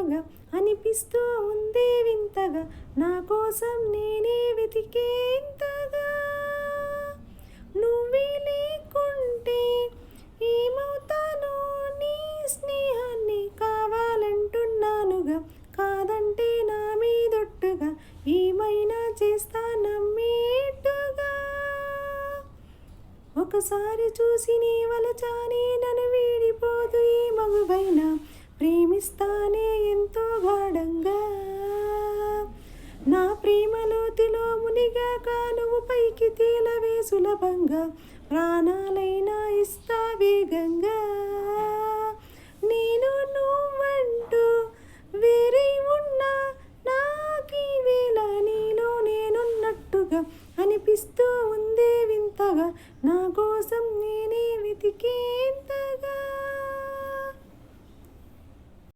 ఎంతోగా అనిపిస్తూ ఉంది వింతగా, నా కోసం నేనే వెతికేంతగా. నువ్వే లేకుంటే ఏమవుతానో, నీ స్నేహాన్ని కావాలంటున్నానుగా, కాదంటే నా మీదొట్టుగా ఏమైనా చేస్తా నమ్మేట్టుగా. ఒకసారి చూసి నీ వలచానే, నన్ను వీడిపోదు ఈ మగువైనా, ప్రేమిస్తానే ఎంతో గాఢంగా. నా ప్రేమ లోతులో మునిగాక నువ్వు పైకి తేలవే సులభంగా, ప్రాణాలైనా ఇస్తా వేగంగా. నేను నువ్వంటూ వేరే ఉన్నా, నాకీ వేళ నీలో నేనున్నట్టుగా అనిపిస్తూ ఉందే వింతగా, నా కోసం నేనే వెతికే